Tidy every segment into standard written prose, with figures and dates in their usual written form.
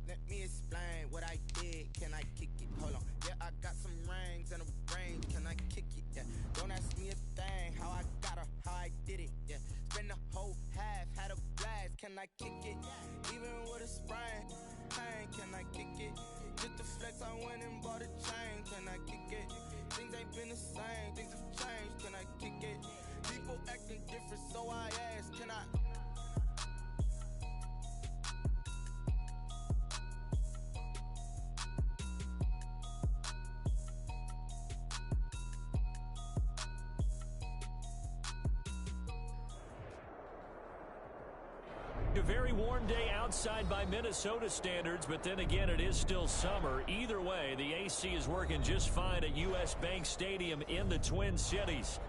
Let me explain what I did. Can I kick it? Hold on. Yeah, I got some rings and a range. Can I kick it? Yeah. Don't ask me a thing. How I got her, how I did it. Yeah. Spend the whole half, had a blast. Can I kick it? Even with a sprain. Pain, can I kick it? Just the flex, I went and bought a chain. Can I kick it? Things ain't been the same. Things have changed. Can I kick it? People acting different, so I ask. Can I? A very warm day outside by Minnesota standards, but then again, it is still summer. Either way, the AC is working just fine at U.S. Bank Stadium in the Twin Cities.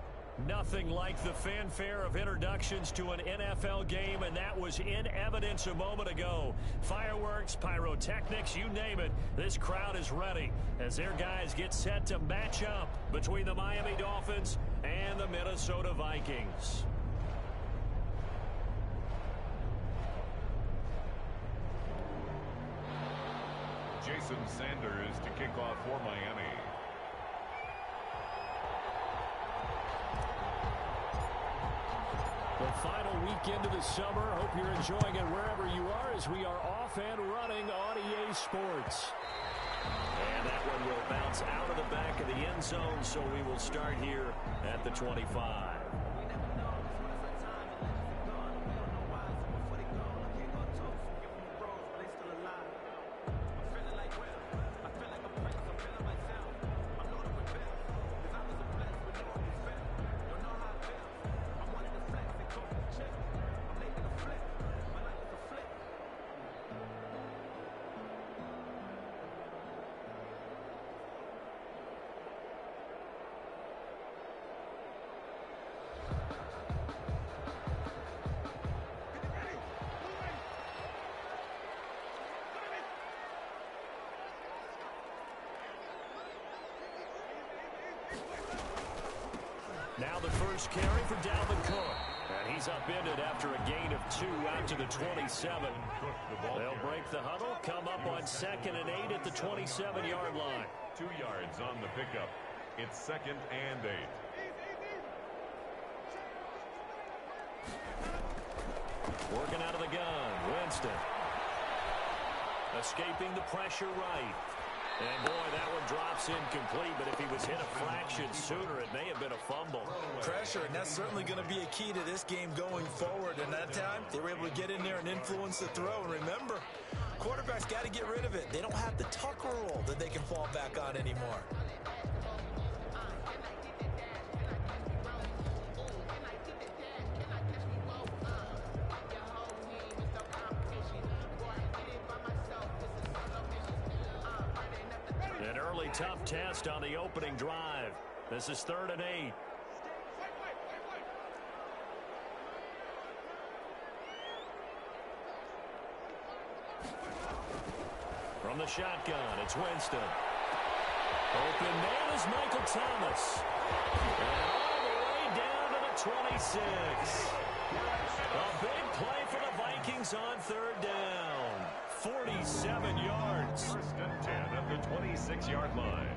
Nothing like the fanfare of introductions to an NFL game, and that was in evidence a moment ago. Fireworks, pyrotechnics, you name it. This crowd is ready as their guys get set to match up between the Miami Dolphins and the Minnesota Vikings. Jason Sanders to kick off for Miami. The final weekend of the summer. Hope you're enjoying it wherever you are as we are off and running on EA Sports. And that one will bounce out of the back of the end zone, so we will start here at the 25. Now the first carry for Dalvin Cook. And he's upended after a gain of 2 out to the 27. They'll break the huddle, come up on 2nd and 8 at the 27-yard line. 2 yards on the pickup. It's 2nd and 8. Working out of the gun, Winston. Escaping the pressure right. And, boy, that one drops incomplete, but if he was hit a fraction sooner, it may have been a fumble. Pressure, and that's certainly going to be a key to this game going forward. And that time, they were able to get in there and influence the throw. And remember, quarterbacks got to get rid of it. They don't have the tuck rule that they can fall back on anymore. Tough test on the opening drive. This is 3rd and 8. From the shotgun, it's Winston. Open man is Michael Thomas. And all the way down to the 26. A big play for the Vikings on 3rd down. 47 yards. 1st and 10 at the 26-yard line.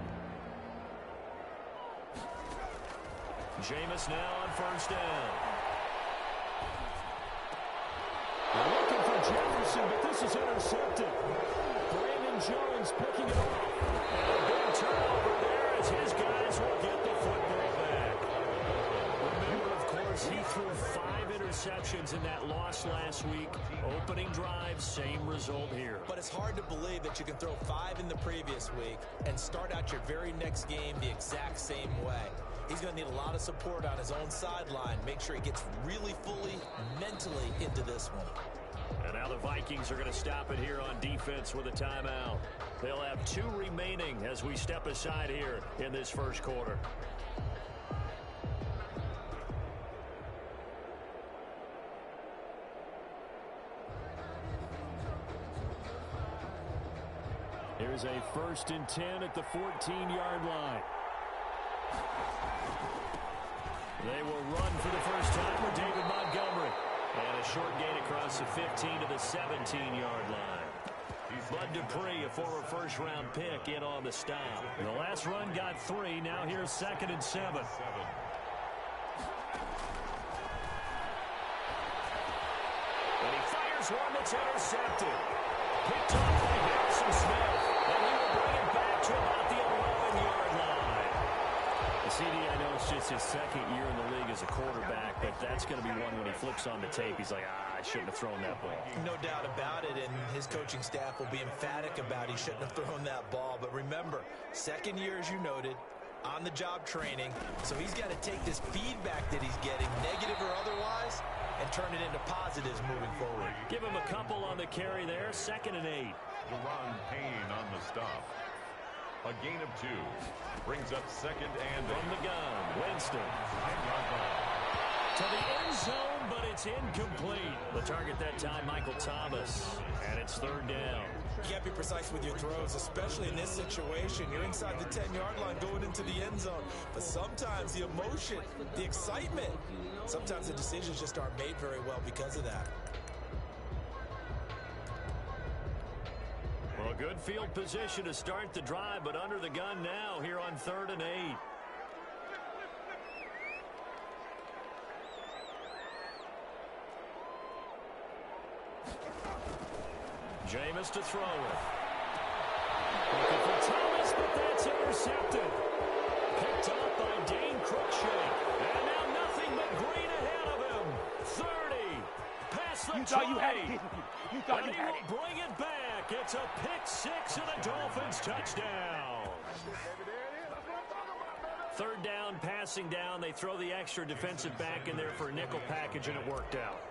Jameis now on 1st down. They're looking for Jefferson, but this is intercepted. Brandon Jones picking it up. And a big turnover there as his guys will get the football back. Remember, of course, he threw 5 interceptions in that loss last week. Opening drive, same result here. But it's hard to believe that you can throw 5 in the previous week and start out your very next game the exact same way. He's going to need a lot of support on his own sideline. Make sure he gets really fully mentally into this one. And now the Vikings are going to stop it here on defense with a timeout. They'll have 2 remaining as we step aside here in this first quarter. Here's a 1st and 10 at the 14-yard line. They will run for the first time with David Montgomery. And a short gain across the 15 to the 17-yard line. He's Bud Dupree, a former first-round pick, in on the stop. The last run got 3. Now here's 2nd and 7. And he fires one that's intercepted. Picked off by Harrison Smith. And he will bring it back to about the 11-yard line. The CD, I know it's just his 2nd year in the league as a quarterback, but that's going to be one when he flips on the tape. He's like, I shouldn't have thrown that ball. No doubt about it, and his coaching staff will be emphatic about he shouldn't have thrown that ball. But remember, 2nd year, as you noted, on-the-job training. So he's got to take this feedback that he's getting, negative or otherwise, and turn it into positives moving forward. Give him a couple on the carry there. 2nd and 8. Deron Payne on the stop. A gain of 2. Brings up 2nd and from the gun. Winston. To the end zone, but it's incomplete. The target that time, Michael Thomas. And it's 3rd down. You can't be precise with your throws, especially in this situation. You're inside the 10-yard line going into the end zone. But sometimes the emotion, the excitement, sometimes the decisions just aren't made very well because of that. Well, a good field position to start the drive, but under the gun now here on 3rd and 8. Jameis to throw it. Looking for Thomas, but that's intercepted. Picked up by Dane Cruikshank. And now nothing but green ahead of him. 30. Past the 20. You thought you had it, didn't you? You thought you had it. And he will bring it back. It's a pick 6 and a Dolphins touchdown. 3rd down, passing down. They throw the extra defensive back in there for a nickel package, and it worked out.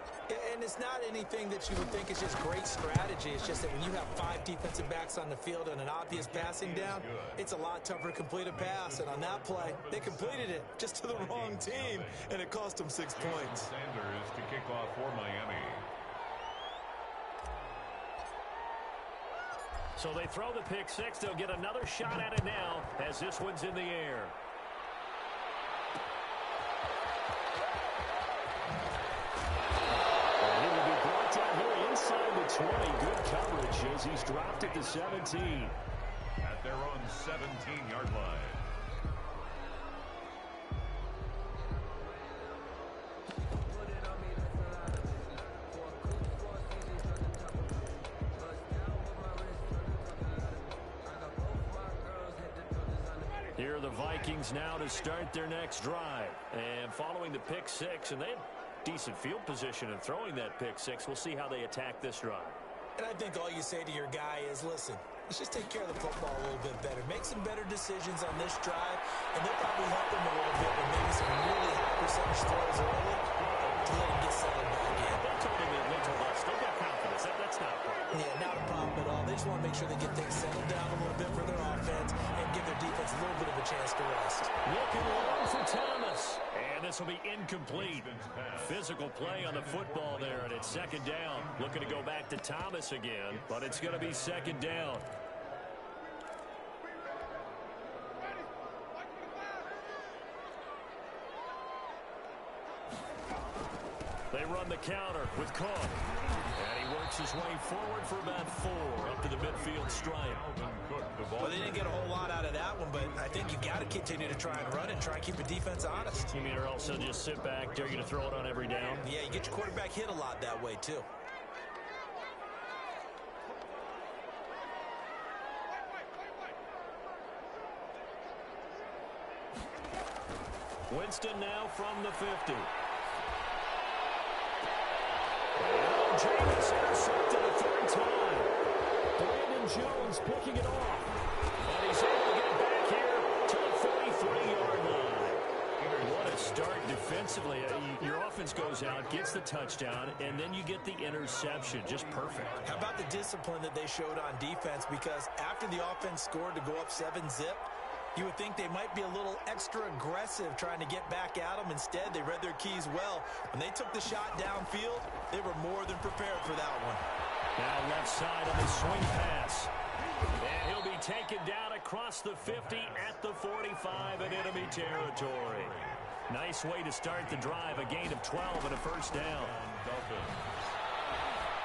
And it's not anything that you would think is just great strategy. It's just that when you have 5 defensive backs on the field and an obvious passing down, it's a lot tougher to complete a pass. And on that play, they completed it just to the wrong team, and it cost them 6 points. Sanders to kick off for Miami. So they throw the pick 6. They'll get another shot at it now as this one's in the air. Inside the 20, good coverage as he's dropped it to 17. At their own 17-yard line. Here are the Vikings now to start their next drive. And following the pick 6, and they have decent field position in throwing that pick 6. We'll see how they attack this drive. And I think all you say to your guy is, listen, let's just take care of the football a little bit better. Make some better decisions on this drive, and they'll probably help him a little bit with maybe some really high percentage throws early to let him get settled back in. They told him that mental loss. They've got confidence. That's not a problem. Yeah, not a problem at all. They just want to make sure they get things settled down a little bit for their offense and give their defense a little bit of a chance to rest. Looking long for Thomas. And this will be incomplete. Physical play on the football there, and it's 2nd down. Looking to go back to Thomas again, but it's going to be 2nd down. They run the counter with Cook. And he works his way forward for about 4 up to the midfield stripe. Well, they didn't get a whole lot out of that one, but I think you got to continue to try and run it and try and keep the defense honest. You mean or else they'll just sit back, dare you to throw it on every down? Yeah, you get your quarterback hit a lot that way, too. Winston now from the 50. Jameis intercepted a 3rd time. Brandon Jones picking it off. And he's able to get it back here to the 43-yard line. What a start defensively. Your offense goes out, gets the touchdown, and then you get the interception. Just perfect. How about the discipline that they showed on defense? Because after the offense scored to go up 7-zip, you would think they might be a little extra aggressive trying to get back at them. Instead, they read their keys well. When they took the shot downfield, they were more than prepared for that one. Now left side on the swing pass. And he'll be taken down across the 50 at the 45 in enemy territory. Nice way to start the drive. A gain of 12 and a 1st down.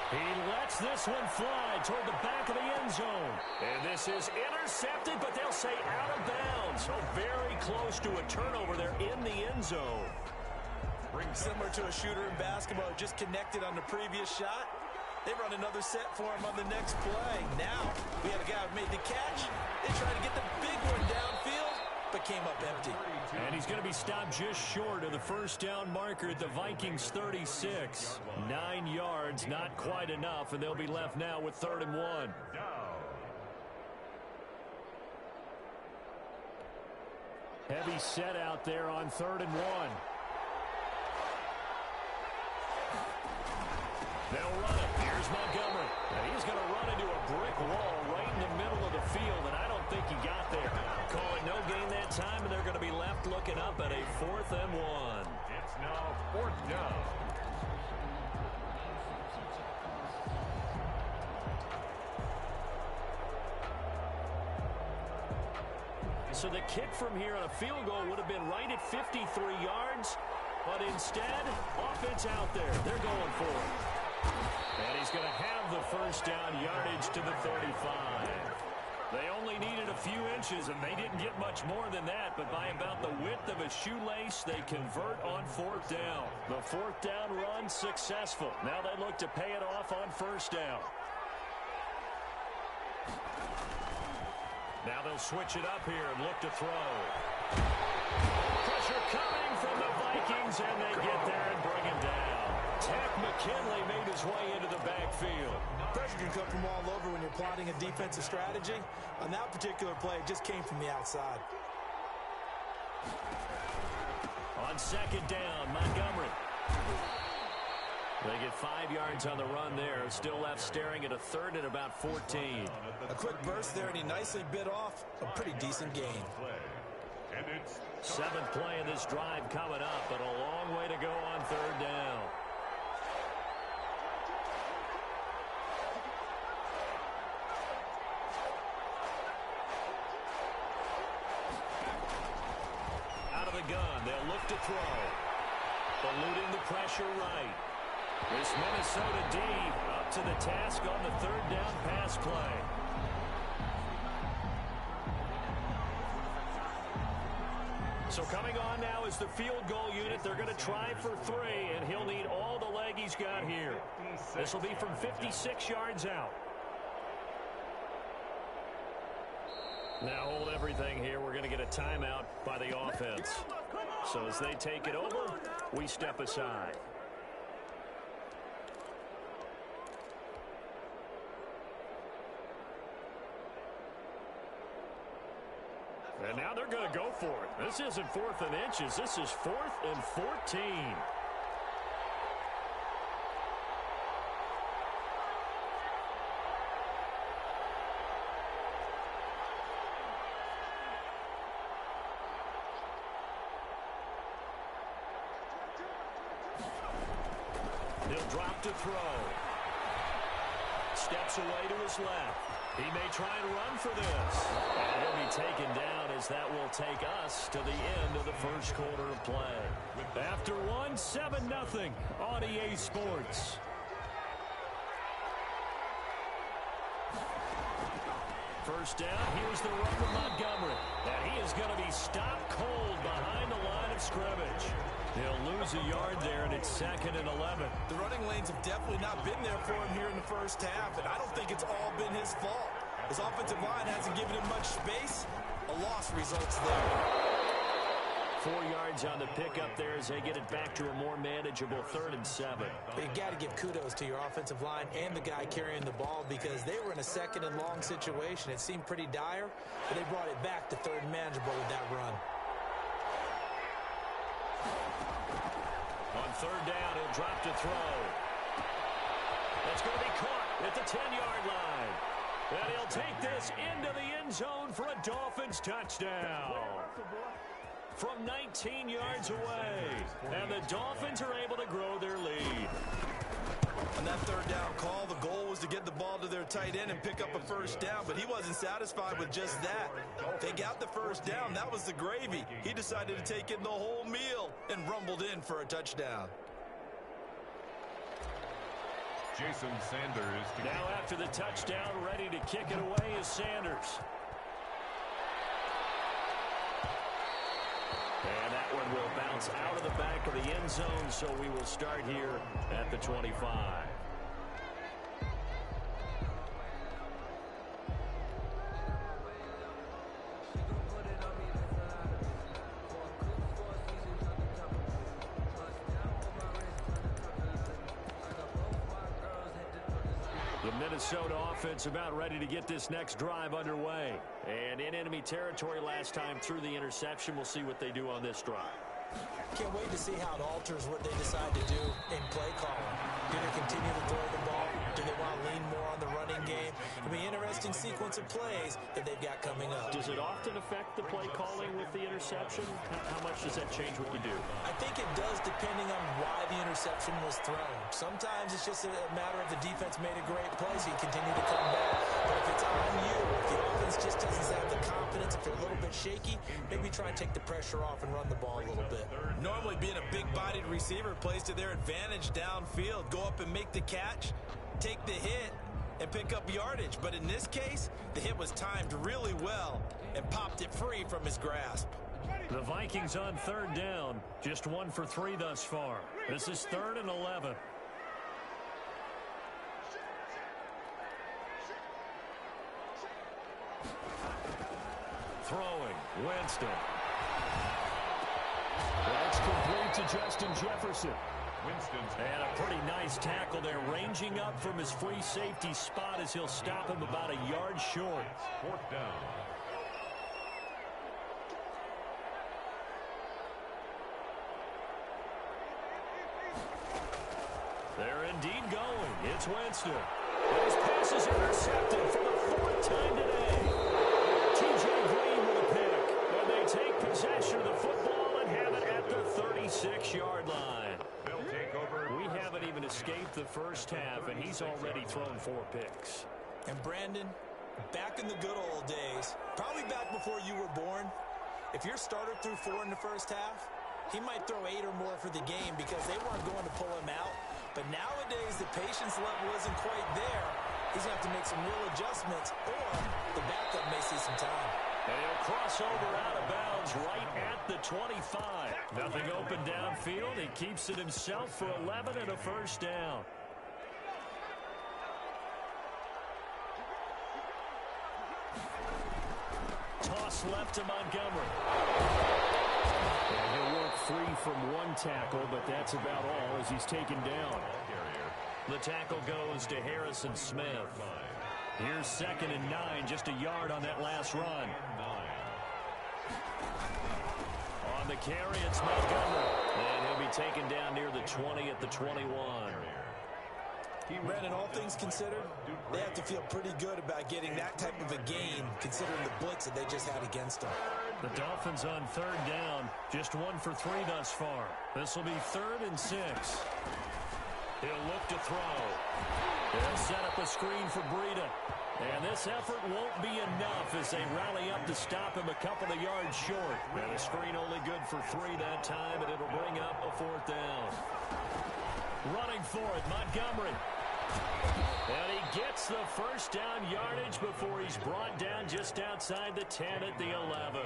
He lets this one fly toward the back of the end zone. And this is intercepted, but they'll say out of bounds. So very close to a turnover there in the end zone. Similar to a shooter in basketball, just connected on the previous shot. They run another set for him on the next play. Now we have a guy who made the catch. They try to get the big one downfield, but came up empty. And he's going to be stopped just short of the first down marker at the Vikings 36. 9 yards, not quite enough, and they'll be left now with 3rd and 1. Heavy set out there on 3rd and 1. They'll run it. Here's Montgomery. And he's going to run into a brick wall right in the middle of the field, and I don't think he got there. Call it no gain that time, and they're going to be left looking up at a 4th and 1. It's now 4th down. So the kick from here on a field goal would have been right at 53 yards, but instead, offense out there. They're going for it. And he's going to have the first down yardage to the 35. They only needed a few inches, and they didn't get much more than that, but by about the width of a shoelace, they convert on 4th down. The 4th down run successful. Now they look to pay it off on 1st down. Now they'll switch it up here and look to throw. Pressure coming from the Vikings, and they get there and bring him down. Tech McKinley made his way into the backfield. Pressure can come from all over when you're plotting a defensive strategy. On that particular play, it just came from the outside. On 2nd down, Montgomery. They get 5 yards on the run there. Still left staring at a 3rd and about 14. A quick burst there, and he nicely bit off a pretty decent gain. And it's 7th play of this drive coming up, but a long way to go on 3rd down. Out of the gun, they'll look to throw. Eluding the pressure right. This Minnesota D up to the task on the 3rd down pass play. So coming on now is the field goal unit. They're going to try for 3, and he'll need all the leg he's got here. This will be from 56 yards out. Now hold everything here. We're going to get a timeout by the offense. So as they take it over, we step aside. And now they're going to go for it. This isn't 4th and inches. This is 4th and 14. He'll drop to throw. Steps away to his left. He may try and run for this. And he'll be taken down as that will take us to the end of the first quarter of play. After one, 7-0 on EA Sports. First down, here's the run from Montgomery. And he is going to be stopped cold behind the line of scrimmage. He'll lose a yard there, and it's 2nd and 11. The running lanes have definitely not been there for him here in the first half, and I don't think it's all been his fault. His offensive line hasn't given him much space. A loss results there. 4 yards on the pickup there as they get it back to a more manageable 3rd and 7. But you've got to give kudos to your offensive line and the guy carrying the ball because they were in a 2nd and long situation. It seemed pretty dire, but they brought it back to 3rd and manageable with that run. On 3rd down, he'll drop to throw. That's going to be caught at the 10-yard line. And he'll take this into the end zone for a Dolphins touchdown. From 19 yards away. And the Dolphins are able to grow their lead. On that 3rd down call, the goal was to get the ball to their tight end and pick up a first down, but he wasn't satisfied with just that. They got the first down. That was the gravy. He decided to take in the whole meal and rumbled in for a touchdown. Jason Sanders. Now after the touchdown, ready to kick it away is Sanders. And that one will bounce out of the back of the end zone, so we will start here at the 25. The Minnesota offense about ready to get this next drive underway. And in enemy territory last time through the interception. We'll see what they do on this drive. Can't wait to see how it alters what they decide to do in play calling. Do they continue to throw the ball? Do they want to lean more on the running game? It'll be an interesting sequence of plays that they've got coming up. Does it often affect the play calling with the interception? How much does that change what you do? I think it does depending on why the interception was thrown. Sometimes it's just a matter of the defense made a great play, so you continue to come back. But if it's on you, if the offense just doesn't have the confidence, if they're a little bit shaky, maybe try and take the pressure off and run the ball a little bit. Normally being a big-bodied receiver plays to their advantage downfield. Go up and make the catch, take the hit, and pick up yardage. But in this case, the hit was timed really well and popped it free from his grasp. The Vikings on third down. Just 1 for 3 thus far. This is 3rd and 11. Throwing, Winston. That's complete to Justin Jefferson. And a pretty nice tackle there, ranging up from his free safety spot as he'll stop him about a yard short. 4th down. They're indeed going. It's Winston. His pass is intercepted for the 4th time today. T.J. Green with a pick. And they take possession of the football and have it at the 36-yard line. They'll take over. We haven't even escaped the first half, and he's already thrown 4 picks. And Brandon, back in the good old days, probably back before you were born, if your starter threw 4 in the first half, he might throw 8 or more for the game because they weren't going to pull him out. But nowadays, the patience level isn't quite there. He's going to have to make some real adjustments, or the backup may see some time. And he'll cross over out of bounds right at the 25. Nothing open downfield. He keeps it himself for 11 and a first down. Toss left to Montgomery. And he'll work free from one tackle, but that's about all as he's taken down. The tackle goes to Harrison Smith. Here's 2nd and 9, just a yard on that last run. On the carry, it's Montgomery. And he'll be taken down near the 20 at the 21. Brandon, all things considered, they have to feel pretty good about getting that type of a gain, considering the blitz that they just had against them. The Dolphins on 3rd down, just 1 for 3 thus far. This will be 3rd and 6. He'll look to throw. They'll set up a screen for Breida. And this effort won't be enough as they rally up to stop him a couple of yards short. And a screen only good for 3 that time, and it'll bring up a 4th down. Running for it, Montgomery. And he gets the first down yardage before he's brought down just outside the 10 at the 11.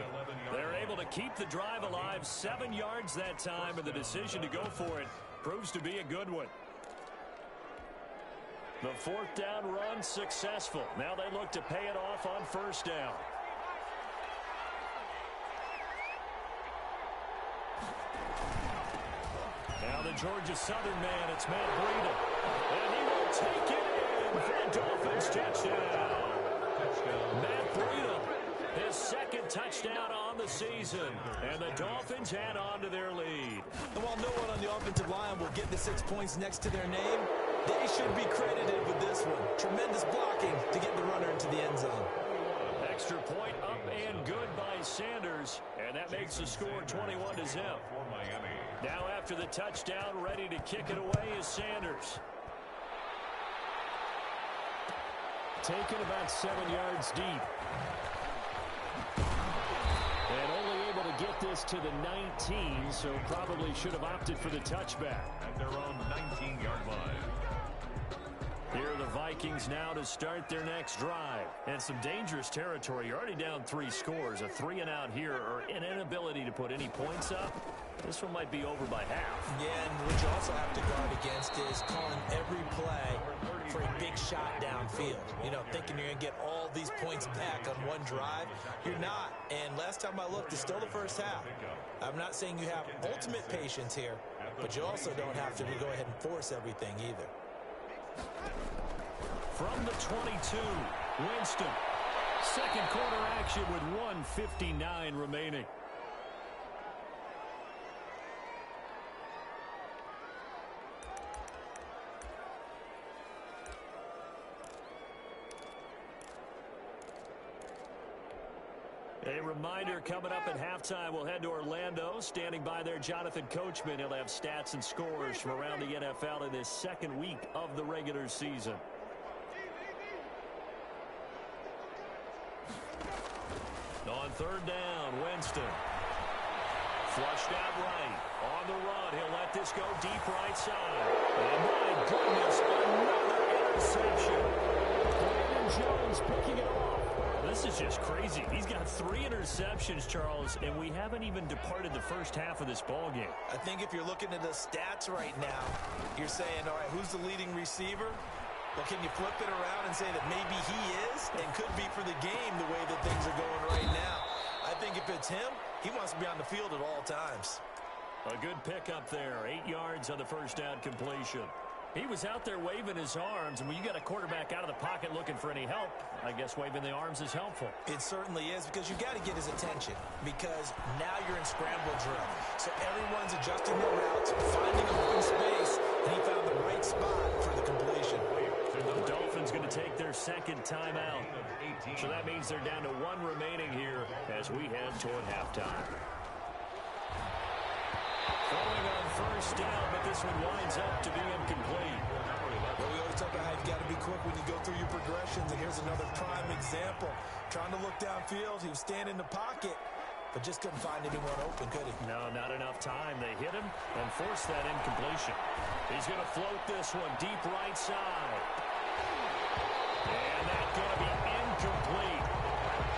They're able to keep the drive alive, 7 yards that time, and the decision to go for it proves to be a good one. The 4th down run successful. Now they look to pay it off on 1st down. Now the Georgia Southern man, it's Matt Breida. And he will take it in for a Dolphins touchdown. Matt Breida, his 2nd touchdown on the season. And the Dolphins add on to their lead. And while no one on the offensive line will get the 6 points next to their name, they should be credited with this one. Tremendous blocking to get the runner into the end zone. Extra point up and good by Sanders. And that makes the score 21-0. Now after the touchdown, ready to kick it away is Sanders. Taken about 7 yards deep. And only able to get this to the 19, so probably should have opted for the touchback. At their own 19-yard line. Vikings now to start their next drive. And some dangerous territory. You're already down 3 scores. A 3-and-out here or an inability to put any points up. This one might be over by half. Yeah, and what you also have to guard against is calling every play for a big shot downfield. You know, thinking you're going to get all these points back on one drive. You're not. And last time I looked, it's still the first half. I'm not saying you have ultimate patience here, but you also don't have to go ahead and force everything either. From the 22, Winston. Second quarter action with 1:59 remaining. A reminder, coming up at halftime, we'll head to Orlando. Standing by there, Jonathan Coachman. He'll have stats and scores from around the NFL in this second week of the regular season. On third down, Winston. Flushed out right. On the run, he'll let this go deep right side. And my goodness, another interception. Brandon Jones picking it off. This is just crazy. He's got 3 interceptions, Charles, and we haven't even departed the first half of this ballgame. I think if you're looking at the stats right now, you're saying, all right, who's the leading receiver? Well, can you flip it around and say that maybe he is and could be for the game the way that things are going right now? I think if it's him, he wants to be on the field at all times. A good pickup there. 8 yards on the first down completion. He was out there waving his arms, and when you got a quarterback out of the pocket looking for any help, I guess waving the arms is helpful. It certainly is, because you got to get his attention, because now you're in scramble drill. So everyone's adjusting their routes, finding open space, and he found the right spot for the completion. The Dolphins going to take their second timeout. So that means they're down to 1 remaining here as we head toward halftime. Throwing on first down, but this one winds up to be incomplete. Well, we always talk about how you've got to be quick when you go through your progressions, and here's another prime example. Trying to look downfield, he was standing in the pocket, but just couldn't find anyone open, could he? No, not enough time. They hit him and forced that incompletion. He's going to float this one deep right side. And that's going to be incomplete.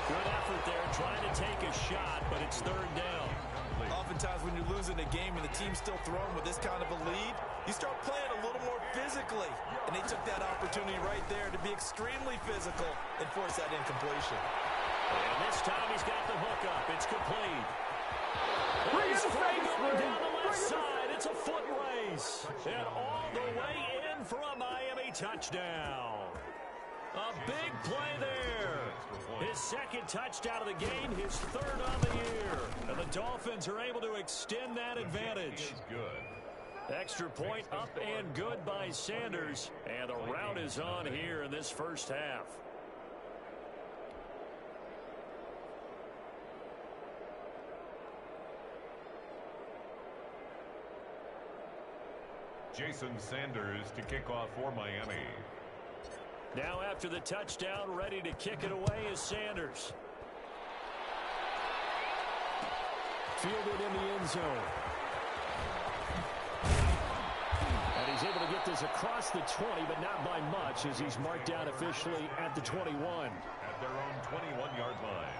Good effort there, trying to take a shot, but it's third down. Oftentimes when you're losing a game and the team's still throwing with this kind of a lead, you start playing a little more physically. And they took that opportunity right there to be extremely physical and force that incompletion. And this time he's got the hook up. It's complete. He's flying over down the left side. It's a foot race. And all the way in for a Miami touchdown. A big play there. His second touchdown of the game, his third on the year. And the Dolphins are able to extend that advantage. Extra point up and good by Sanders. And the rout is on here in this first half. Jason Sanders to kick off for Miami. Now after the touchdown, ready to kick it away is Sanders. Fielded in the end zone. And he's able to get this across the 20, but not by much, as he's marked down officially at the 21. At their own 21-yard line.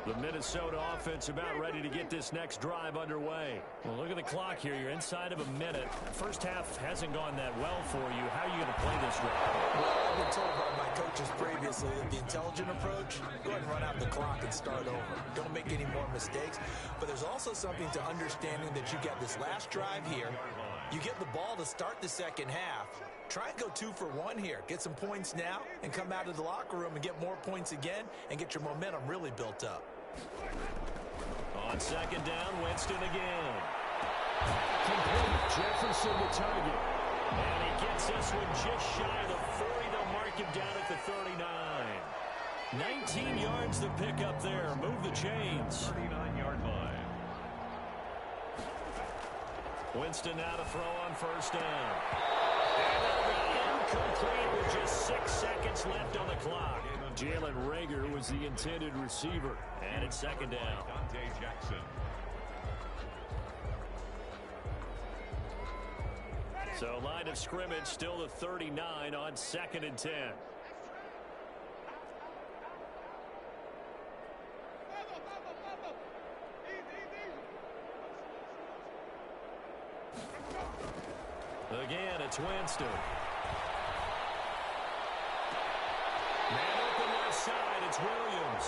The Minnesota offense about ready to get this next drive underway. Well, look at the clock here. You're inside of a minute. First half hasn't gone that well for you. How are you going to play this drive? Well, I've been told by my coaches previously that the intelligent approach, go ahead and run out the clock and start over. Don't make any more mistakes. But there's also something to understanding that you got this last drive here. You get the ball to start the second half. Try and go 2 for 1 here. Get some points now and come out of the locker room and get more points again and get your momentum really built up. On second down, Winston again. Complete. Jefferson the target. And he gets this one just shy of the 40. They'll mark him down at the 39. 19 yards to pick up there. Move the chains. 39-yard line. Winston now to throw on first down. And that'll be incomplete with just 6 seconds left on the clock. Jalen Reagor was the intended receiver. And it's second down. Dante Jackson. So line of scrimmage still the 39 on 2nd and 10. Again, it's Winston. Man open left side, it's Williams.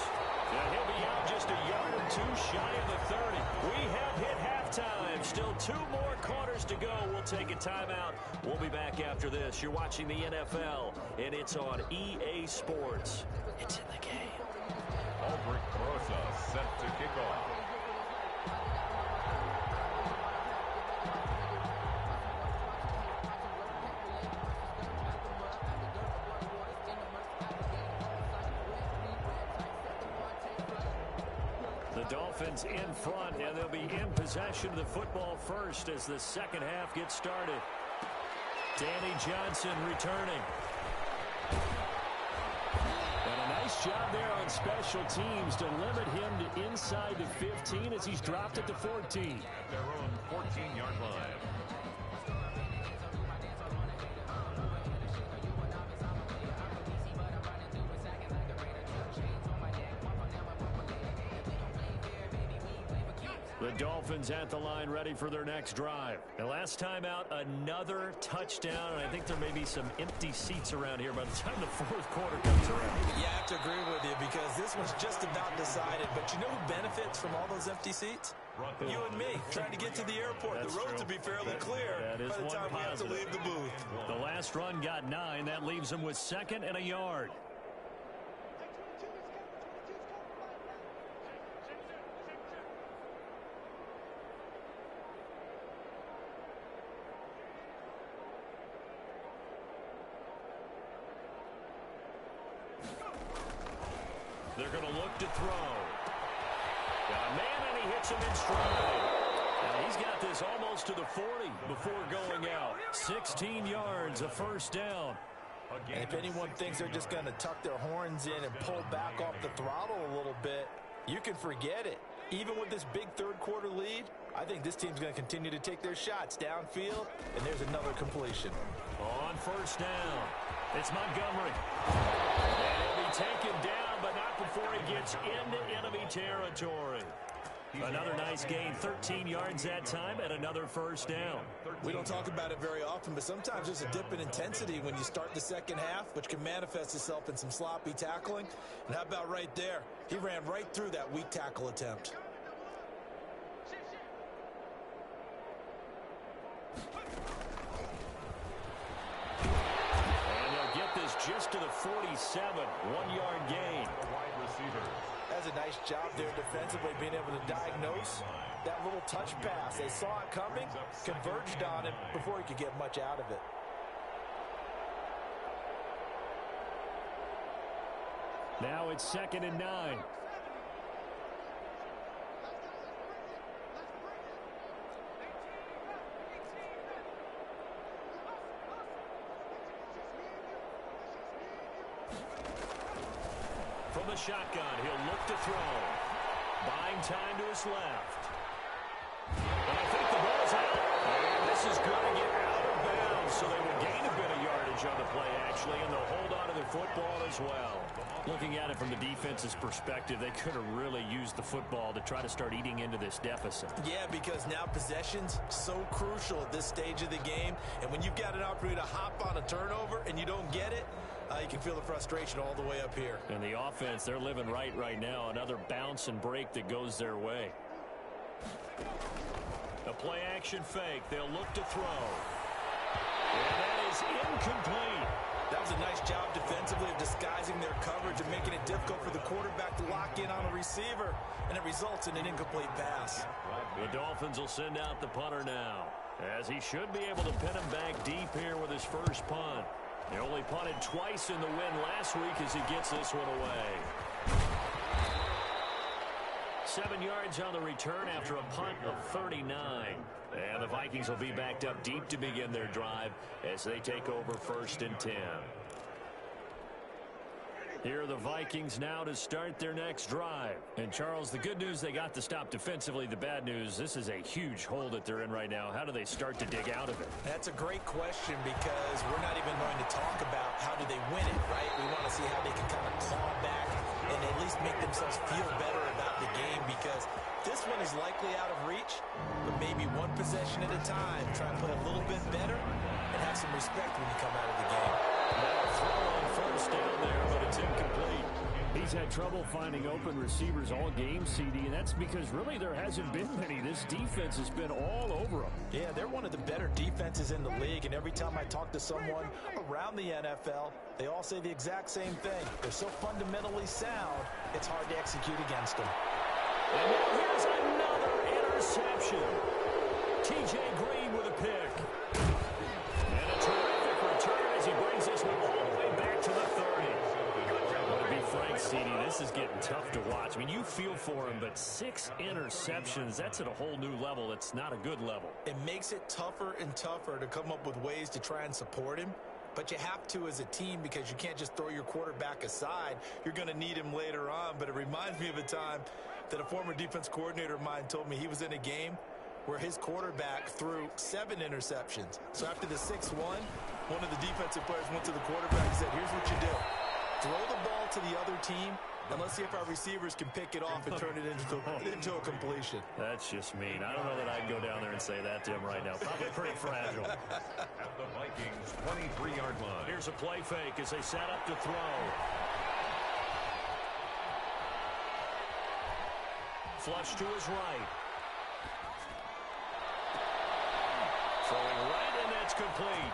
Now he'll be out just a yard or two shy of the 30. We have hit halftime. Still 2 more quarters to go. We'll take a timeout. We'll be back after this. You're watching the NFL, and it's on EA Sports. It's in the game. Aldrich Rosa set to kick off. The Dolphins in front, and they'll be in possession of the football first as the second half gets started. Danny Johnson returning. And a nice job there on special teams to limit him to inside the 15 as he's dropped it to 14. At their own 14-yard line. The Dolphins at the line ready for their next drive. And last time out, another touchdown. And I think there may be some empty seats around here by the time the fourth quarter comes around. Yeah, I have to agree with you because this one's just about decided. But you know who benefits from all those empty seats? You and me, trying to get to the airport. That's the roads true. will be fairly clear That is by the one time we have to positive. leave the booth. The last run got 9. That leaves them with 2nd and a yard. They're going to look to throw. Got a man, and he hits him in stride. Now he's got this almost to the 40 before going out. 16 yards, a first down. And if anyone thinks they're just going to tuck their horns in and pull back off the throttle a little bit, you can forget it. Even with this big third-quarter lead, I think this team's going to continue to take their shots downfield, and there's another completion. On first down, it's Montgomery. And he'll be taken down, but not before he gets into enemy territory. Another nice gain, 13 yards that time, and another first down. We don't talk about it very often, but sometimes there's a dip in intensity when you start the second half, which can manifest itself in some sloppy tackling. And how about right there? He ran right through that weak tackle attempt. And they'll get this just to the 47, 1-yard gain. Wide receiver. That's a nice job there defensively, being able to diagnose that little touch pass. They saw it coming, converged on it before he could get much out of it. Now it's 2nd and 9. From the shotgun, he'll look to throw. Buying time to his left. And I think the ball's out. And this is going to get out of bounds, so they will gain a bit of yardage on the play, actually, and they'll hold on to the football as well. Looking at it from the defense's perspective, they could have really used the football to try to start eating into this deficit. Yeah, because now possession's so crucial at this stage of the game. And when you've got an opportunity to hop on a turnover and you don't get it, you can feel the frustration all the way up here. And the offense, they're living right now. Another bounce and break that goes their way. A play-action fake. They'll look to throw. And that is incomplete. That was a nice job defensively of disguising their coverage and making it difficult for the quarterback to lock in on a receiver, and it results in an incomplete pass. The Dolphins will send out the punter now, as he should be able to pin him back deep here with his first punt. They only punted twice in the win last week as he gets this one away. 7 yards on the return after a punt of 39. And the Vikings will be backed up deep to begin their drive as they take over 1st and 10. Here are the Vikings now to start their next drive. And, Charles, the good news, they got the stop defensively. The bad news, this is a huge hole that they're in right now. How do they start to dig out of it? That's a great question because we're not even going to talk about how do they win it, right? We want to see how they can kind of claw back and at least make themselves feel better about the game because this one is likely out of reach, but maybe one possession at a time. Try and play a little bit better and have some respect when you come out of the game. Now throw on 1st down there, but it's incomplete. He's had trouble finding open receivers all game, CD, and that's because really there hasn't been many. This defense has been all over them. Yeah, they're one of the better defenses in the league, and every time I talk to someone around the NFL, they all say the exact same thing. They're so fundamentally sound, it's hard to execute against them. And now here's another interception. T.J. Green with a pick. And a terrific return as he brings this one all the way back to the 30. To be frank, CD, this is getting tough to watch. I mean, you feel for him, but 6 interceptions, that's at a whole new level. It's not a good level. It makes it tougher and tougher to come up with ways to try and support him. But you have to as a team because you can't just throw your quarterback aside. You're going to need him later on. But it reminds me of a time that a former defense coordinator of mine told me he was in a game where his quarterback threw 7 interceptions. So after the 6th one of the defensive players went to the quarterback and said, here's what you do. Throw the ball to the other team, and let's see if our receivers can pick it off and turn it into a completion. That's just mean. I don't know that I'd go down there and say that to him right now. Probably pretty fragile. At the Vikings' 23-yard line. Here's a play fake as they set up to throw. Flush to his right. Throwing right, and that's complete.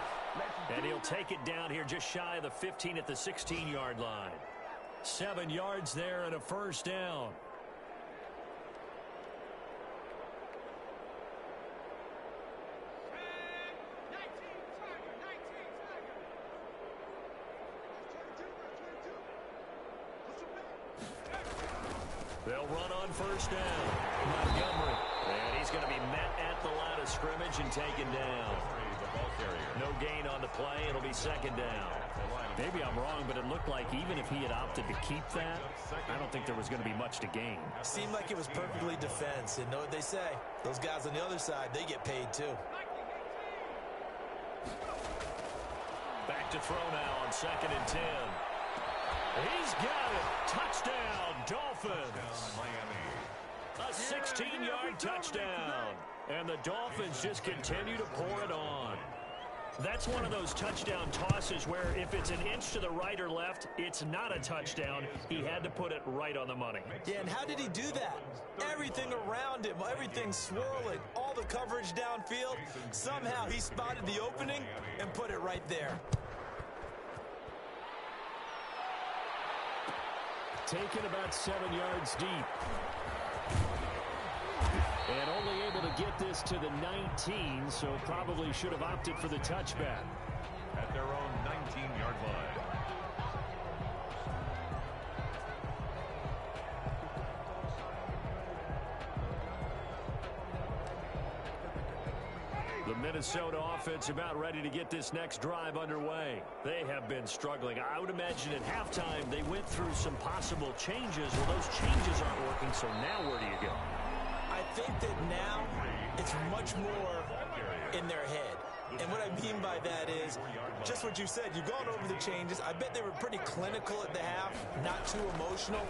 And he'll take it down here just shy of the 15 at the 16-yard line. 7 yards there and a 1st down. They'll run on 1st down. Montgomery. And he's going to be met at the line of scrimmage and taken down. No gain on the play. It'll be 2nd down. Maybe I'm wrong, but it looked like even if he had opted to keep that, I don't think there was going to be much to gain. Seemed like it was perfectly defense. And know what they say? Those guys on the other side, they get paid too. Back to throw now on 2nd and 10. He's got it. Touchdown, Dolphins. A 16-yard touchdown. And the Dolphins just continue to pour it on. That's one of those touchdown tosses where if it's an inch to the right or left, it's not a touchdown. He had to put it right on the money. Yeah, and how did he do that? Everything around him, everything swirling, all the coverage downfield. Somehow he spotted the opening and put it right there. Taken about 7 yards deep. And only able to get this to the 19, so probably should have opted for the touchback. At their own 19-yard line. The Minnesota offense about ready to get this next drive underway. They have been struggling. I would imagine at halftime they went through some possible changes. Well, those changes aren't working, so now where do you go? I think that now it's much more in their head. And what I mean by that is just what you said. You've gone over the changes. I bet they were pretty clinical at the half, not too emotional.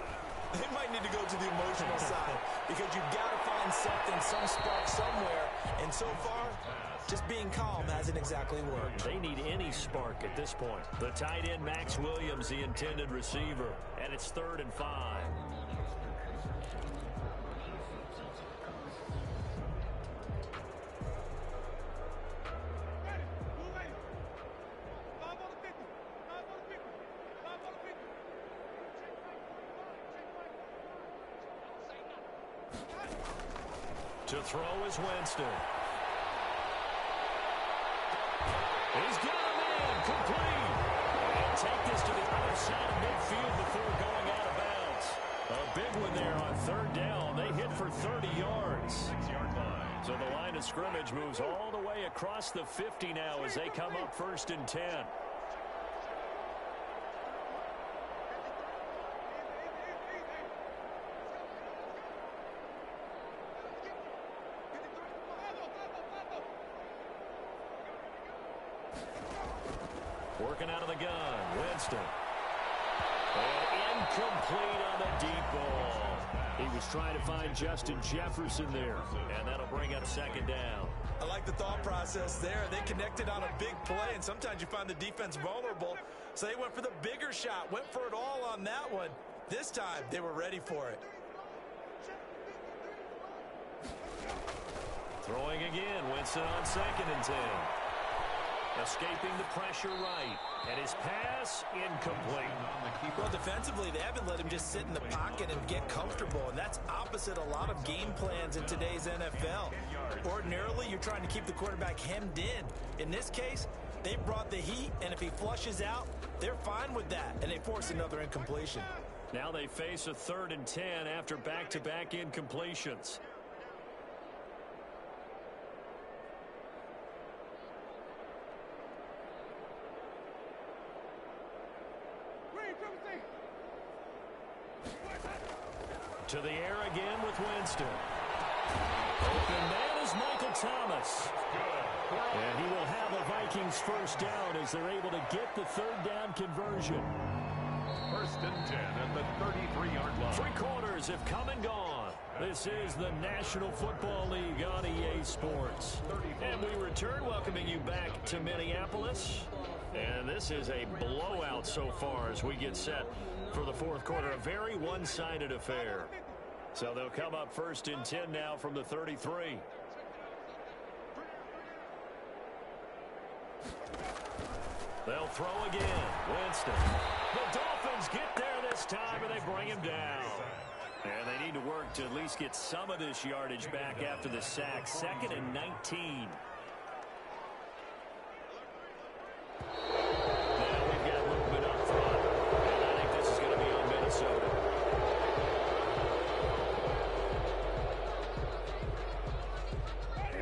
They might need to go to the emotional side because you've got to find something, some spark somewhere. And so far, just being calm hasn't exactly worked. They need any spark at this point. The tight end, Max Williams, the intended receiver. And it's 3rd and 5. To throw is Winston. He's got a man complete. And take this to the other side of midfield before going out of bounds. A big one there on third down. They hit for 30 yards. 6-yard line. So the line of scrimmage moves all the way across the 50 now as they come up 1st and 10. Working out of the gun, Winston. And incomplete on the deep ball. He was trying to find Justin Jefferson there, and that'll bring up 2nd down. I like the thought process there. They connected on a big play, and sometimes you find the defense vulnerable. So they went for the bigger shot, went for it all on that one. This time, they were ready for it. Throwing again, Winston on 2nd and 10. Escaping the pressure right. And his pass incomplete. Well, defensively, they haven't let him just sit in the pocket and get comfortable, and that's opposite a lot of game plans in today's NFL. Ordinarily, you're trying to keep the quarterback hemmed in. In this case, they brought the heat, and if he flushes out, they're fine with that, and they force another incompletion. Now they face a 3rd and 10 after back-to-back incompletions. To the air again with Winston. Open man is Michael Thomas. And he will have a Vikings 1st down as they're able to get the 3rd down conversion. 1st and 10 at the 33-yard line. 3 quarters have come and gone. This is the National Football League on EA Sports. And we return welcoming you back to Minneapolis. And this is a blowout so far as we get set for the 4th quarter. A very one-sided affair. So they'll come up 1st and 10 now from the 33. They'll throw again. Winston. The Dolphins get there this time, and they bring him down. And they need to work to at least get some of this yardage back after the sack. 2nd and 19. Now we've got movement up front. And I think this is going to be on Minnesota.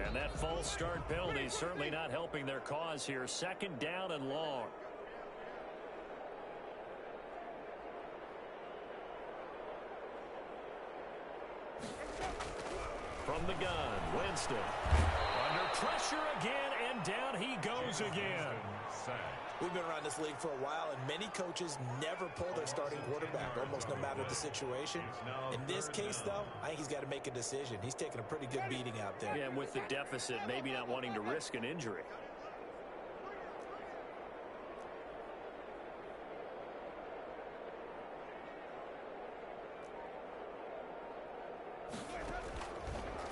And that false start penalty is certainly not helping their cause here. 2nd down and long. From the gun, Winston. Under pressure again, and down he goes again. We've been around this league for a while, and many coaches never pull their starting quarterback, almost no matter the situation. In this case, though, I think he's got to make a decision. He's taking a pretty good beating out there. Yeah, and with the deficit, maybe not wanting to risk an injury.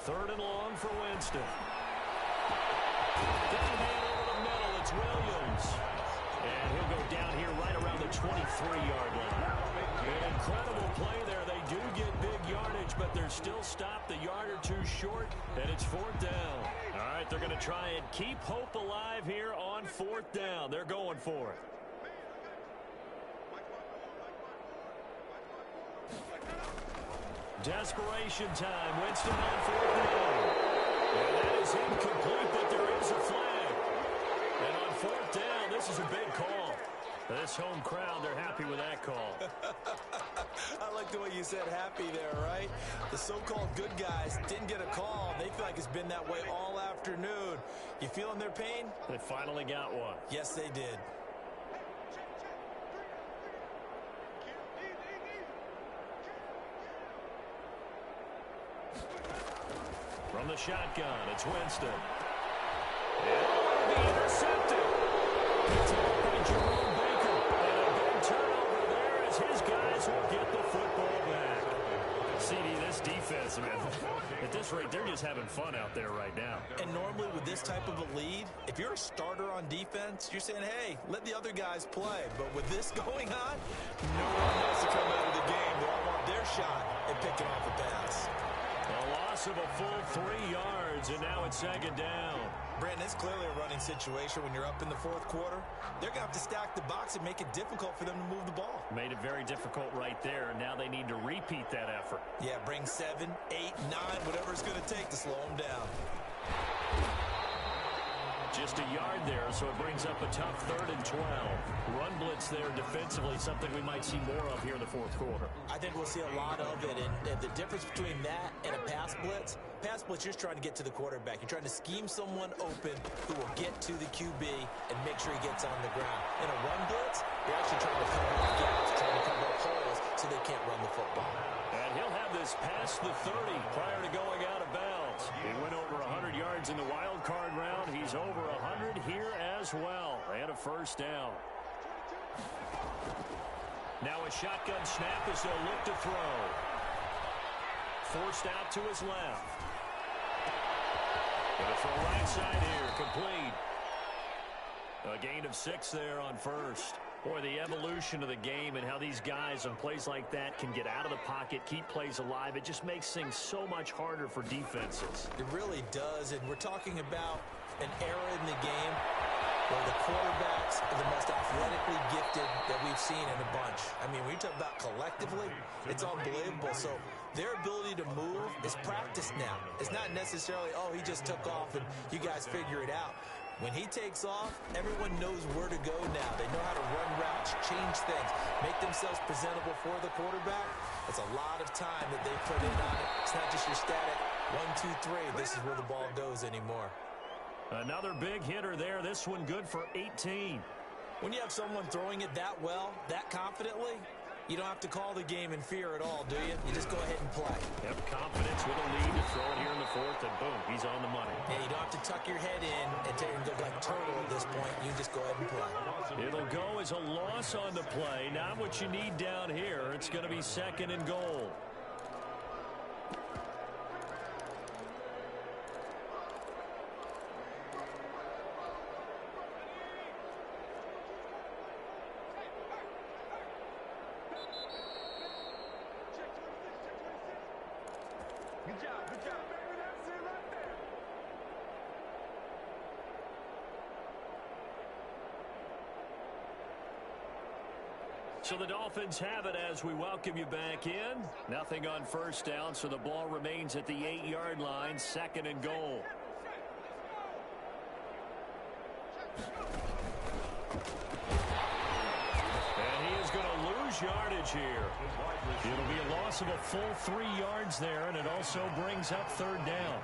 Third and long for Winston. Down man over the middle, it's Williams. And he'll go down here right around the 23-yard line. An incredible play there. They do get big yardage, but they're still stopped a yard or two short, and it's 4th down. All right, they're going to try and keep hope alive here on 4th down. They're going for it. Desperation time. Winston on 4th down. And that is incomplete, but there is a flag. And on 4th down, this is a big call. This home crowd, they're happy with that call. I like the way you said happy there, right? The so-called good guys didn't get a call. They feel like it's been that way all afternoon. You feeling their pain? They finally got one. Yes, they did. From the shotgun, it's Winston. And it'll be intercepted. It's out by Jerome Baker. And a big turnover there as his guys will get the football back. CD, this defense, man, at this rate, they're just having fun out there right now. And normally with this type of a lead, if you're a starter on defense, you're saying, hey, let the other guys play. But with this going on, no one wants to come out of the game. They all want their shot at picking off a pass. A lot loss of a full 3 yards, and now it's second down. Brandon, it's clearly a running situation when you're up in the fourth quarter. They're going to have to stack the box and make it difficult for them to move the ball. Made it very difficult right there. Now they need to repeat that effort. Yeah, bring 7, 8, 9, whatever it's going to take to slow them down. Just a yard there, so it brings up a tough 3rd and 12. Run blitz there defensively, something we might see more of here in the fourth quarter. I think we'll see a lot of it, and the difference between that and a pass blitz, you're just trying to get to the quarterback. You're trying to scheme someone open who will get to the QB and make sure he gets on the ground. In a run blitz, you're actually trying to cover up gaps, trying to cover up holes so they can't run the football. And he'll have this past the 30 prior to going out of bounds. He went over 100 yards in the wild card round. He's over 100 here as well. And a first down. Now a shotgun snap as they'll look to throw. Forced out to his left. Gonna throw right side here. Complete. A gain of 6 there on first. Boy, the evolution of the game and how these guys on plays like that can get out of the pocket, keep plays alive, it just makes things so much harder for defenses. It really does, and we're talking about an era in the game where the quarterbacks are the most athletically gifted that we've seen in a bunch. I mean, when you talk about collectively, it's unbelievable. So their ability to move is practiced now. It's not necessarily, oh, he just took off and you guys figure it out. When he takes off, everyone knows where to go now. They know how to run routes, change things, make themselves presentable for the quarterback. It's a lot of time that they put in on it. It's not just your static 1, 2, 3. This is where the ball goes anymore. Another big hitter there. This one good for 18. When you have someone throwing it that well, that confidently, you don't have to call the game in fear at all, do you? You just go ahead and play. Yep, confidence with a lead to throw it here in the fourth, and boom, he's on the money. Yeah, you don't have to tuck your head in and take and go like turtle at this point. You just go ahead and play. It'll go as a loss on the play. Not what you need down here. It's going to be 2nd and goal. Good job, baby. That's it right there. So the Dolphins have it as we welcome you back in. Nothing on first down, so the ball remains at the 8-yard line, 2nd and goal. And he is going to lose yardage here. It'll be a loss of a full 3 yards there, and it also brings up 3rd down.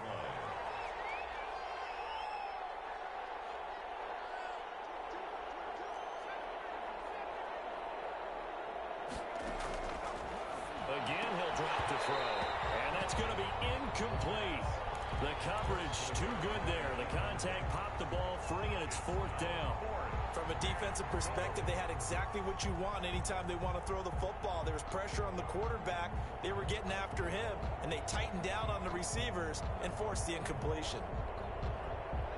Again, he'll drop the throw. And that's going to be incomplete. The coverage too good there. The contact popped the ball free, and it's 4th down. From a defensive perspective, they had exactly what you want anytime they want to throw the football. There was pressure on the quarterback. They were getting after him, and they tightened down on the receivers and forced the incompletion.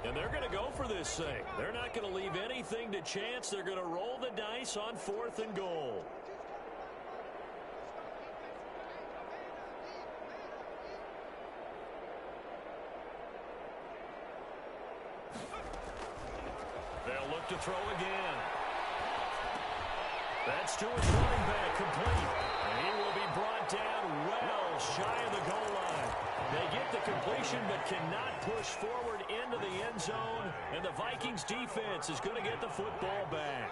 And they're going to go for this thing. They're not going to leave anything to chance. They're going to roll the dice on 4th and goal. They'll look to throw again. That's to his running back, complete. And he will be brought down well shy of the goal line. They get the completion but cannot push forward into the end zone. And the Vikings defense is going to get the football back.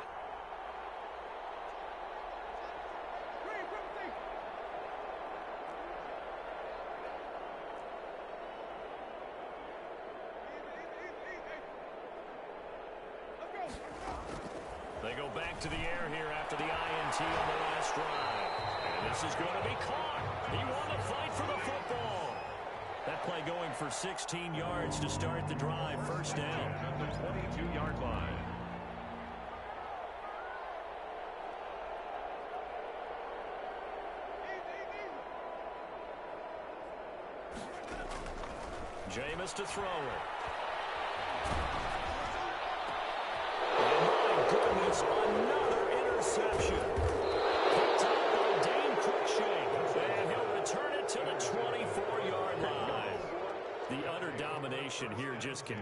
They go back to the air here after the INT on the last drive. And this is going to be caught. He won the fight for the football. That play going for 16 yards to start the drive. First down. At the 22-yard line. Jameis to throw it. Goodness, another interception. Picked up by Dane Cruikshank. And he'll return it to the 24-yard line.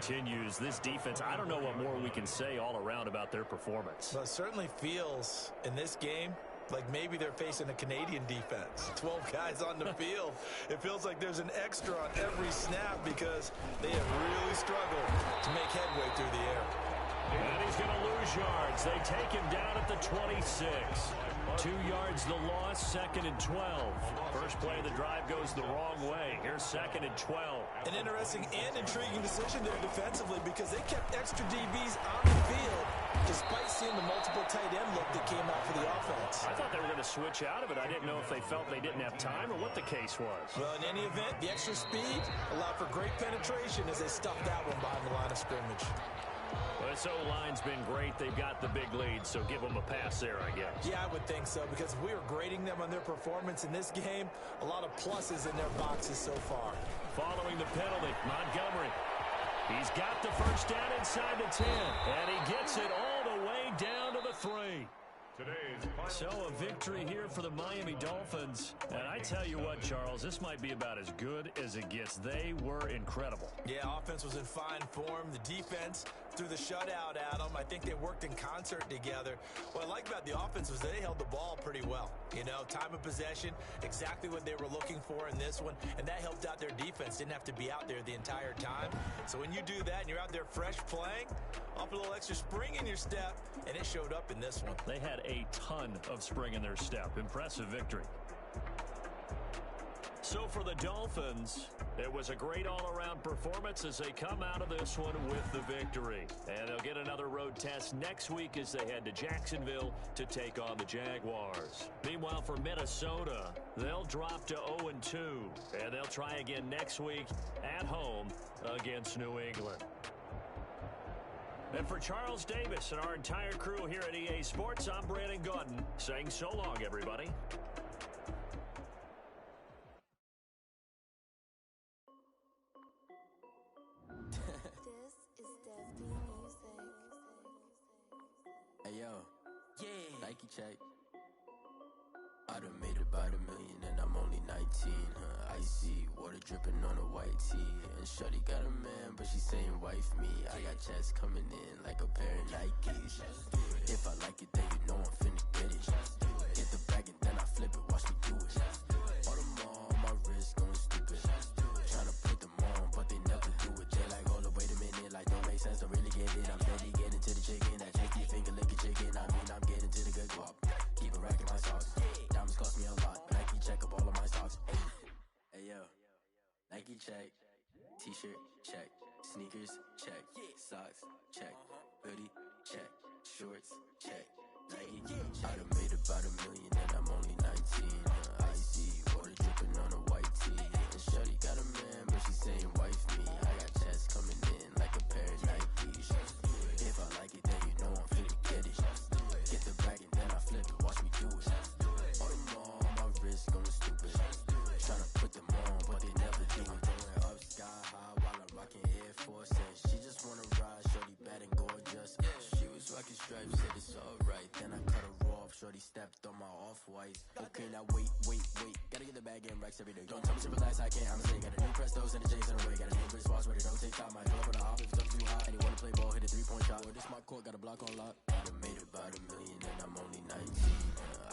continues, this defense, I don't know what more we can say all around about their performance. Well, it certainly feels in this game like maybe they're facing a Canadian defense. 12 guys on the field. It feels like there's an extra on every snap because they have really struggled to make headway through the air. And he's going to lose yards. They take him down at the 26. 2 yards the loss, 2nd and 12. First play of the drive goes the wrong way. Here's 2nd and 12. An interesting and intriguing decision there defensively because they kept extra DBs on the field despite seeing the multiple tight end look that came out for the offense. I thought they were going to switch out of it. I didn't know if they felt they didn't have time or what the case was. Well, in any event, the extra speed allowed for great penetration as they stuffed that one behind the line of scrimmage. Well, this O-line's been great. They've got the big lead, so give them a pass there, I guess. Yeah, I would think so, because if we were grading them on their performance in this game, a lot of pluses in their boxes so far. Following the penalty, Montgomery. He's got the first down inside the 10, and he gets it all the way down to the 3. So a victory here for the Miami Dolphins. And I tell you what, Charles, this might be about as good as it gets. They were incredible. Yeah, offense was in fine form. The defense threw the shutout at them. I think they worked in concert together. What I like about the offense was they held the ball pretty well. You know, time of possession, exactly what they were looking for in this one. And that helped out their defense. Didn't have to be out there the entire time. So when you do that and you're out there fresh playing, off a little extra spring in your step, and it showed up in this one. They had a ton of spring in their step. Impressive victory. So for the Dolphins, it was a great all-around performance as they come out of this one with the victory. And they'll get another road test next week as they head to Jacksonville to take on the Jaguars. Meanwhile, for Minnesota, they'll drop to 0-2, and they'll try again next week at home against New England. And for Charles Davis and our entire crew here at EA Sports, I'm Brandon Gaudin saying so long, everybody. This is Def Music. Hey yo, yeah, Nike check. I done made about $1 million and I'm only 19, huh? Icy, water dripping on a white tee. And shorty got a man, but she saying wife me. I got checks coming in like a pair of Nikes. If I like it, then you know I'm finna get it. Get the bag and then I flip it, watch me do it. All them on my wrist going stupid. Tryna put them on, but they never do it. They like, hold up, wait a minute, like don't make sense, don't really get it. I'm steady getting to the chicken, that tricky finger licking chicken. I mean, I'm getting to the good guap. Keep a rack in my socks. Diamonds cost me a lot. Nike check up all of my stocks. Hey yo, Nike check. T-shirt check. Sneakers check. Socks check. Hoodie check. Shorts check. Nike. I done made about $1 million and I'm only 19. Icy, water dripping on a white tee. And shorty got a man, but she saying wife me. I got checks coming in like a pair of Nikes. If I like it, then you know I'm finna get it. Get the bag and then I flip it, watch me do it. All them on my wrist going stupid. Tryna put them on, but they never do it. Going up sky high while I'm rocking Air Force. And she just wanna ride, shorty bad and gorgeous. She was rocking stripes, said it's alright. Then I cut her off, shorty stepped on my off-whites. Okay, now wait. Gotta get the bag and racks every day. Don't tell me to relax, I can't, I'm saying. Got a new Prestos and a J's in the way. Got a new Chris Foss ready, don't take time. I fill up with a hop if it's too hot. And he wanna play ball, hit a 3-point shot. Or this my court, got a block on lock. I done made about $1 million and I'm only 19.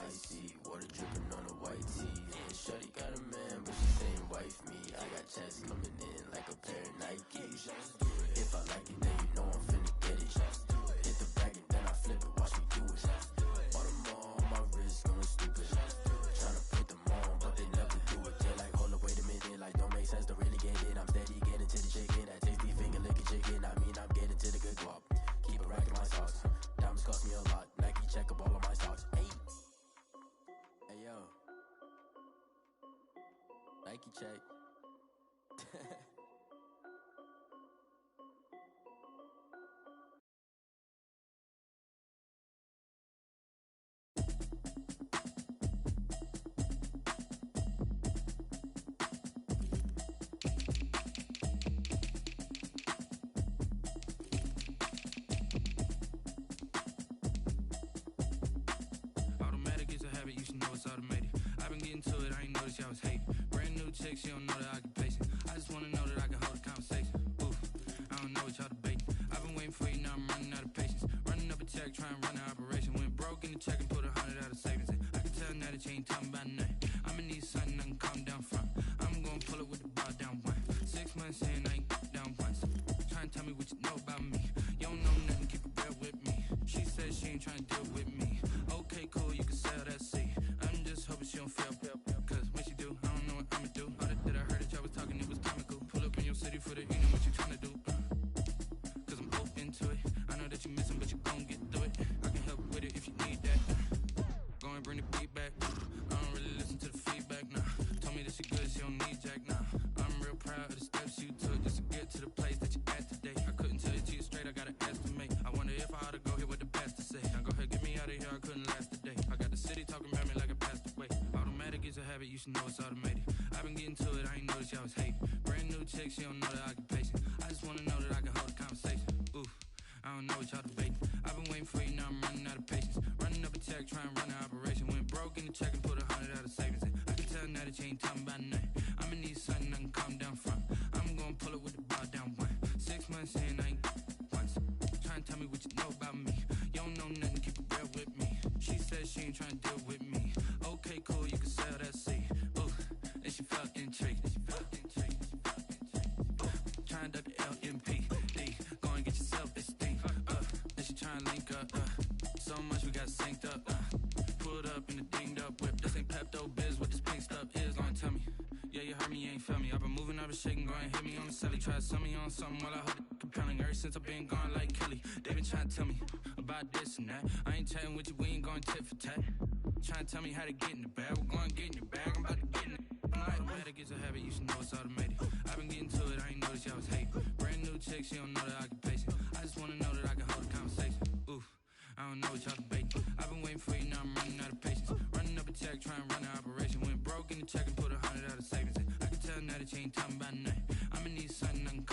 Icy, water dripping on a white tee. And shorty got a man, but she saying wife me. I got checks coming in like a pair of Nikes. If I like it, then you know I'm finna get it. Hit the bag and then I flip it, watch me do it. All them on my wrist going stupid. Tryna put them on, but they never do it. They like, hold up, wait a minute, like don't make sense, don't really get it. I'm steady getting to the chicken, that tasty finger licking chicken. I mean, I'm getting to the good guap. Keep a rack in my socks. Diamonds cost me a lot. Nike check up all of my stocks. Hey yo, Nike check. Automatic is a habit, you should know it's automated. I've been getting to it, I ain't noticed y'all was hating. Brand new chick, she don't know that I can pace it. I just wanna know that I can hold a conversation. Oof, I don't know what y'all check, try and run an operation. Went broke in the check and put 100 out of savings in. I can tell now that you ain't talking about nothing. I'ma need something I can calm down from. I'm gonna pull it with the bar down one. 6 months in, I ain't down once. Try and tell me what you know about me. You don't know nothing, keep it real with me. She said she ain't trying to deal with me. Okay, cool, you can sell that seat. I'm just hoping she don't fail. Cause when she do, I don't know what I'ma do. All that I heard that y'all was talking, it was comical. Pull up in your city for the evening, what you trying to do? Cause I'm open to it. I know that you missing, but you gon' get through it. I can help with it if you need that. Go and bring the beat back. I don't really listen to the feedback, nah. Told me that she good, she don't need jack, nah. I'm real proud of the steps you took just to get to the place that you at today. I couldn't tell it to you straight, I gotta estimate. I wonder if I ought to go here with the pastor say. Now go ahead, get me out of here, I couldn't last a day. I got the city talking about me like I passed away. Automatic is a habit, you should know it's automated. I've been getting to it, I ain't noticed y'all was hating. Brand new chick, she don't know the occupation. I just wanna know that I can hold a conversation. Ooh, I don't know what y'all debating. I've been waiting for you, now I'm running out of patience. Running up a check, try and run an operation. Went broke in the check and put 100 out of savings in. I can tell now that you ain't talking about nothing. I'ma need something I can calm down from. I'm gonna pull it with the bar down one. 6 months in, I ain't once. Try and tell me what you know about me. You don't know nothing, keep it real with me. She said she ain't trying to deal with me. Okay, cool, you can sell that seat. Ooh, and she felt intrigued. Try and duck the LMPD. Go and get yourself esteem. Then she try and link up. So much we got synced up. Pulled up in the dinged up whip. This ain't Pepto Biz, what this pink stuff is. Go and tell me. Yeah, you heard me, you ain't feel me. I've been moving, I've been shaking, go and hit me on the celly. Try to sell me on something while I hold it compelling. Ever since I've been gone like Kelly, they been trying to tell me about this and that. I ain't chatting with you, we ain't going tit for tat. Trying to tell me how to get in the bag. We're going to get in your bag, I'm about to get in it. Automatic is a habit, you should know it's automated. I've been getting to it, I ain't noticed y'all was hating. Brand new chick, she don't know the occupation. I just wanna know that I can hold a conversation. Ooh, I don't know what y'all debating. I've been waiting for you, now I'm running out of patience. Running up a check, try and run an operation. Went broke in the check and put 100 out of savings in. I can tell now that you ain't talking about nothing. I'ma need something I can